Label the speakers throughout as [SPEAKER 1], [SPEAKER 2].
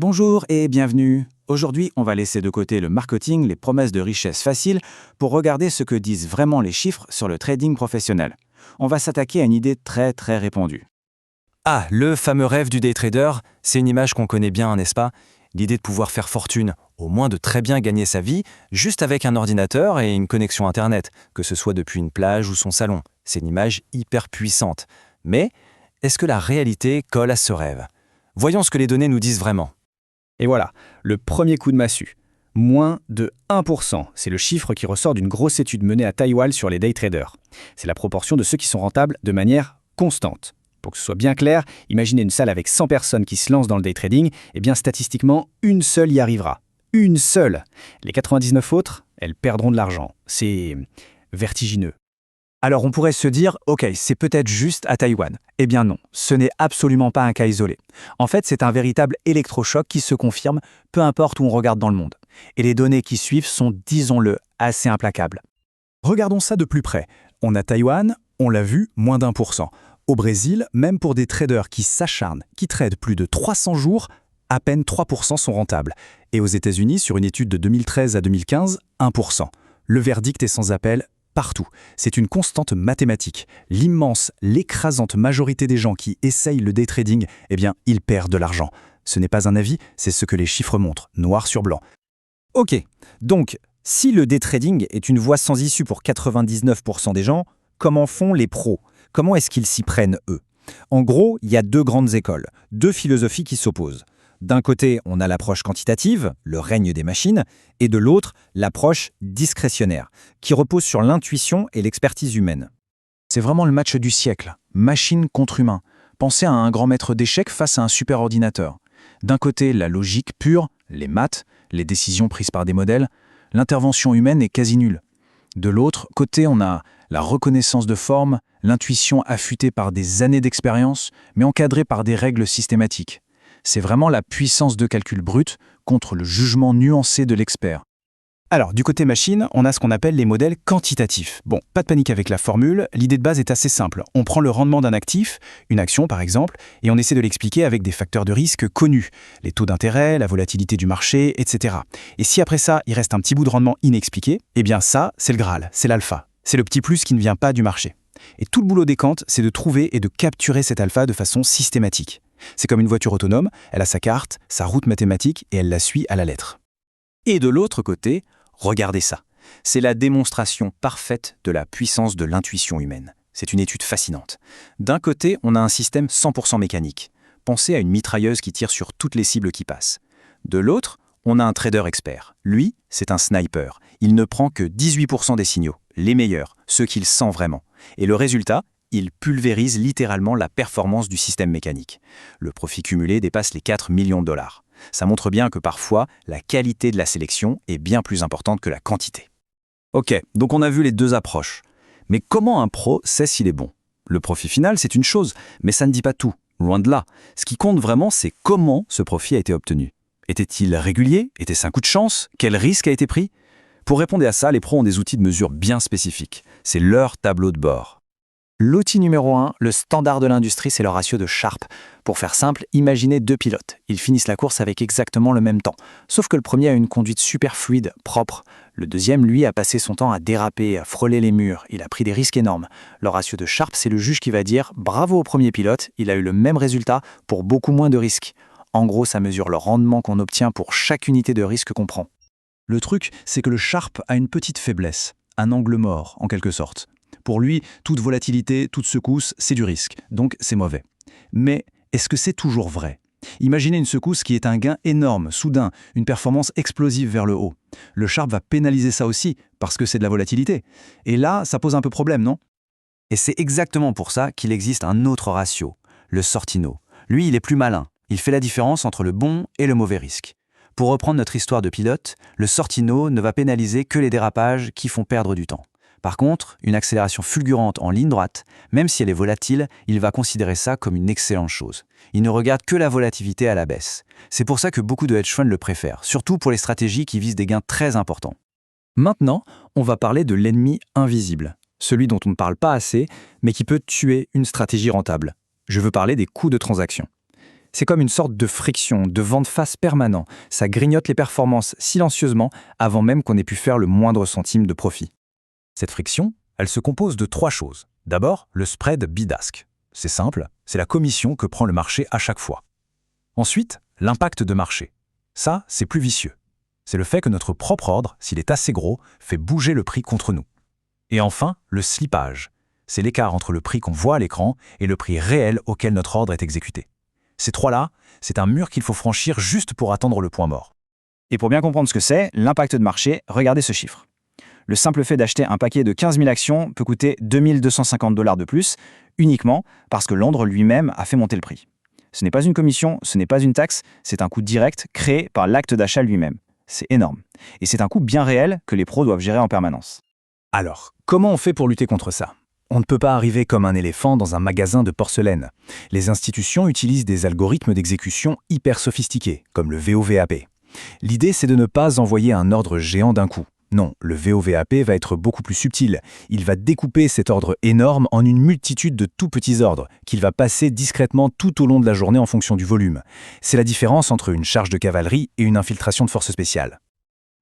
[SPEAKER 1] Bonjour et bienvenue. Aujourd'hui, on va laisser de côté le marketing, les promesses de richesse faciles, pour regarder ce que disent vraiment les chiffres sur le trading professionnel. On va s'attaquer à une idée très répandue.
[SPEAKER 2] Ah, le fameux rêve du day trader, c'est une image qu'on connaît bien, n'est-ce pas? L'idée de pouvoir faire fortune, au moins de très bien gagner sa vie, juste avec un ordinateur et une connexion Internet, que ce soit depuis une plage ou son salon. C'est une image hyper puissante. Mais, est-ce que la réalité colle à ce rêve? Voyons ce que les données nous disent vraiment.
[SPEAKER 3] Et voilà, le premier coup de massue. Moins de 1%, c'est le chiffre qui ressort d'une grosse étude menée à Taïwan sur les day traders. C'est la proportion de ceux qui sont rentables de manière constante. Pour que ce soit bien clair, imaginez une salle avec 100 personnes qui se lancent dans le day trading, et bien statistiquement, une seule y arrivera. Une seule. Les 99 autres, elles perdront de l'argent. C'est vertigineux.
[SPEAKER 1] Alors on pourrait se dire, ok, c'est peut-être juste à Taïwan. Eh bien non, ce n'est absolument pas un cas isolé. En fait, c'est un véritable électrochoc qui se confirme, peu importe où on regarde dans le monde. Et les données qui suivent sont, disons-le, assez implacables.
[SPEAKER 4] Regardons ça de plus près. On a Taïwan, on l'a vu, moins d'1%. Au Brésil, même pour des traders qui s'acharnent, qui tradent plus de 300 jours, à peine 3% sont rentables. Et aux États-Unis, sur une étude de 2013 à 2015, 1%. Le verdict est sans appel partout. C'est une constante mathématique. L'immense, l'écrasante majorité des gens qui essayent le day trading, eh bien, ils perdent de l'argent. Ce n'est pas un avis, c'est ce que les chiffres montrent, noir sur blanc.
[SPEAKER 2] Ok, donc, si le day trading est une voie sans issue pour 99% des gens, comment font les pros? Comment est-ce qu'ils s'y prennent, eux? En gros, il y a deux grandes écoles, deux philosophies qui s'opposent. D'un côté, on a l'approche quantitative, le règne des machines, et de l'autre, l'approche discrétionnaire, qui repose sur l'intuition et l'expertise humaine.
[SPEAKER 1] C'est vraiment le match du siècle, machine contre humain. Pensez à un grand maître d'échecs face à un super ordinateur. D'un côté, la logique pure, les maths, les décisions prises par des modèles, l'intervention humaine est quasi nulle. De l'autre côté, on a la reconnaissance de forme, l'intuition affûtée par des années d'expérience, mais encadrée par des règles systématiques. C'est vraiment la puissance de calcul brut contre le jugement nuancé de l'expert.
[SPEAKER 3] Alors, du côté machine, on a ce qu'on appelle les modèles quantitatifs. Bon, pas de panique avec la formule, l'idée de base est assez simple. On prend le rendement d'un actif, une action par exemple, et on essaie de l'expliquer avec des facteurs de risque connus, les taux d'intérêt, la volatilité du marché, etc. Et si après ça, il reste un petit bout de rendement inexpliqué, eh bien ça, c'est le Graal, c'est l'alpha. C'est le petit plus qui ne vient pas du marché. Et tout le boulot des quantes, c'est de trouver et de capturer cet alpha de façon systématique. C'est comme une voiture autonome, elle a sa carte, sa route mathématique et elle la suit à la lettre.
[SPEAKER 2] Et de l'autre côté, regardez ça. C'est la démonstration parfaite de la puissance de l'intuition humaine. C'est une étude fascinante. D'un côté, on a un système 100% mécanique. Pensez à une mitrailleuse qui tire sur toutes les cibles qui passent. De l'autre, on a un trader expert. Lui, c'est un sniper. Il ne prend que 18% des signaux, les meilleurs, ceux qu'il sent vraiment. Et le résultat, il pulvérise littéralement la performance du système mécanique. Le profit cumulé dépasse les 4 millions de dollars. Ça montre bien que parfois, la qualité de la sélection est bien plus importante que la quantité.
[SPEAKER 4] Ok, donc on a vu les deux approches. Mais comment un pro sait s'il est bon? Le profit final, c'est une chose, mais ça ne dit pas tout. Loin de là. Ce qui compte vraiment, c'est comment ce profit a été obtenu. Était-il régulier? Était-ce un coup de chance? Quel risque a été pris? Pour répondre à ça, les pros ont des outils de mesure bien spécifiques. C'est leur tableau de bord.
[SPEAKER 1] L'outil numéro 1, le standard de l'industrie, c'est le ratio de Sharpe. Pour faire simple, imaginez deux pilotes. Ils finissent la course avec exactement le même temps. Sauf que le premier a une conduite super fluide, propre. Le deuxième, lui, a passé son temps à déraper, à frôler les murs. Il a pris des risques énormes. Le ratio de Sharpe, c'est le juge qui va dire « Bravo au premier pilote, il a eu le même résultat pour beaucoup moins de risques ». En gros, ça mesure le rendement qu'on obtient pour chaque unité de risque qu'on prend.
[SPEAKER 4] Le truc, c'est que le Sharpe a une petite faiblesse, un angle mort, en quelque sorte. Pour lui, toute volatilité, toute secousse, c'est du risque, donc c'est mauvais. Mais est-ce que c'est toujours vrai? Imaginez une secousse qui est un gain énorme, soudain, une performance explosive vers le haut. Le Sharpe va pénaliser ça aussi, parce que c'est de la volatilité. Et là, ça pose un peu problème, non?
[SPEAKER 2] Et c'est exactement pour ça qu'il existe un autre ratio, le Sortino. Lui, il est plus malin. Il fait la différence entre le bon et le mauvais risque. Pour reprendre notre histoire de pilote, le Sortino ne va pénaliser que les dérapages qui font perdre du temps. Par contre, une accélération fulgurante en ligne droite, même si elle est volatile, il va considérer ça comme une excellente chose. Il ne regarde que la volatilité à la baisse. C'est pour ça que beaucoup de hedge funds le préfèrent, surtout pour les stratégies qui visent des gains très importants.
[SPEAKER 3] Maintenant, on va parler de l'ennemi invisible, celui dont on ne parle pas assez, mais qui peut tuer une stratégie rentable. Je veux parler des coûts de transaction. C'est comme une sorte de friction, de vent de face permanent. Ça grignote les performances silencieusement avant même qu'on ait pu faire le moindre centime de profit.
[SPEAKER 4] Cette friction, elle se compose de 3 choses. D'abord, le spread bid-ask. C'est simple, c'est la commission que prend le marché à chaque fois. Ensuite, l'impact de marché. Ça, c'est plus vicieux. C'est le fait que notre propre ordre, s'il est assez gros, fait bouger le prix contre nous. Et enfin, le slippage. C'est l'écart entre le prix qu'on voit à l'écran et le prix réel auquel notre ordre est exécuté. Ces 3-là, c'est un mur qu'il faut franchir juste pour atteindre le point mort.
[SPEAKER 3] Et pour bien comprendre ce que c'est, l'impact de marché, regardez ce chiffre. Le simple fait d'acheter un paquet de 15 000 actions peut coûter 2 250 $ de plus, uniquement parce que Londres lui-même a fait monter le prix. Ce n'est pas une commission, ce n'est pas une taxe, c'est un coût direct créé par l'acte d'achat lui-même. C'est énorme. Et c'est un coût bien réel que les pros doivent gérer en permanence.
[SPEAKER 4] Alors, comment on fait pour lutter contre ça ? On ne peut pas arriver comme un éléphant dans un magasin de porcelaine. Les institutions utilisent des algorithmes d'exécution hyper sophistiqués, comme le VOVAP. L'idée, c'est de ne pas envoyer un ordre géant d'un coup. Non, le VOVAP va être beaucoup plus subtil. Il va découper cet ordre énorme en une multitude de tout petits ordres, qu'il va passer discrètement tout au long de la journée en fonction du volume. C'est la différence entre une charge de cavalerie et une infiltration de forces spéciales.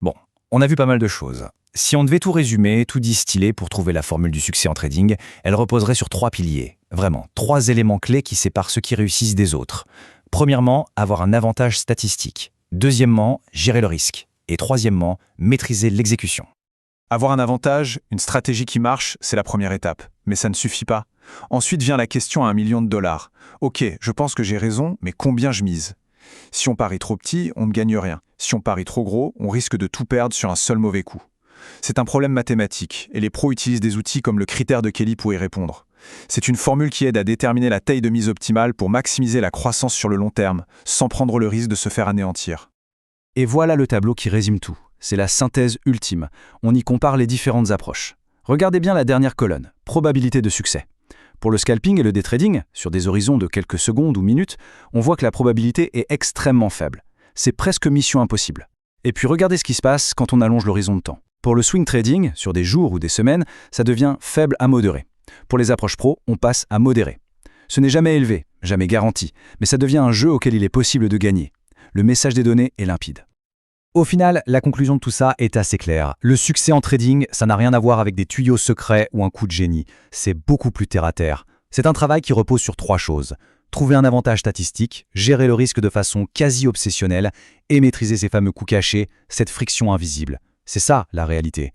[SPEAKER 4] Bon, on a vu pas mal de choses. Si on devait tout résumer, tout distiller pour trouver la formule du succès en trading, elle reposerait sur 3 piliers. Vraiment, 3 éléments clés qui séparent ceux qui réussissent des autres. Premièrement, avoir un avantage statistique. Deuxièmement, gérer le risque. Et troisièmement, maîtriser l'exécution.
[SPEAKER 1] Avoir un avantage, une stratégie qui marche, c'est la première étape. Mais ça ne suffit pas. Ensuite vient la question à $1 million. Ok, je pense que j'ai raison, mais combien je mise ? Si on parie trop petit, on ne gagne rien. Si on parie trop gros, on risque de tout perdre sur un seul mauvais coup. C'est un problème mathématique, et les pros utilisent des outils comme le critère de Kelly pour y répondre. C'est une formule qui aide à déterminer la taille de mise optimale pour maximiser la croissance sur le long terme, sans prendre le risque de se faire anéantir.
[SPEAKER 4] Et voilà le tableau qui résume tout. C'est la synthèse ultime. On y compare les différentes approches. Regardez bien la dernière colonne, probabilité de succès. Pour le scalping et le day trading, sur des horizons de quelques secondes ou minutes, on voit que la probabilité est extrêmement faible. C'est presque mission impossible. Et puis regardez ce qui se passe quand on allonge l'horizon de temps. Pour le swing trading, sur des jours ou des semaines, ça devient faible à modéré. Pour les approches pro, on passe à modéré. Ce n'est jamais élevé, jamais garanti, mais ça devient un jeu auquel il est possible de gagner. Le message des données est limpide. Au final, la conclusion de tout ça est assez claire. Le succès en trading, ça n'a rien à voir avec des tuyaux secrets ou un coup de génie. C'est beaucoup plus terre à terre. C'est un travail qui repose sur 3 choses. Trouver un avantage statistique, gérer le risque de façon quasi obsessionnelle et maîtriser ces fameux coups cachés, cette friction invisible. C'est ça, la réalité.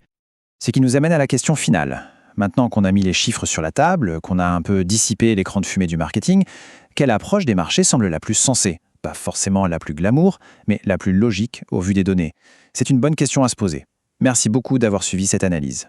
[SPEAKER 2] Ce qui nous amène à la question finale. Maintenant qu'on a mis les chiffres sur la table, qu'on a un peu dissipé l'écran de fumée du marketing, quelle approche des marchés semble la plus sensée ? Pas forcément la plus glamour, mais la plus logique au vu des données. C'est une bonne question à se poser. Merci beaucoup d'avoir suivi cette analyse.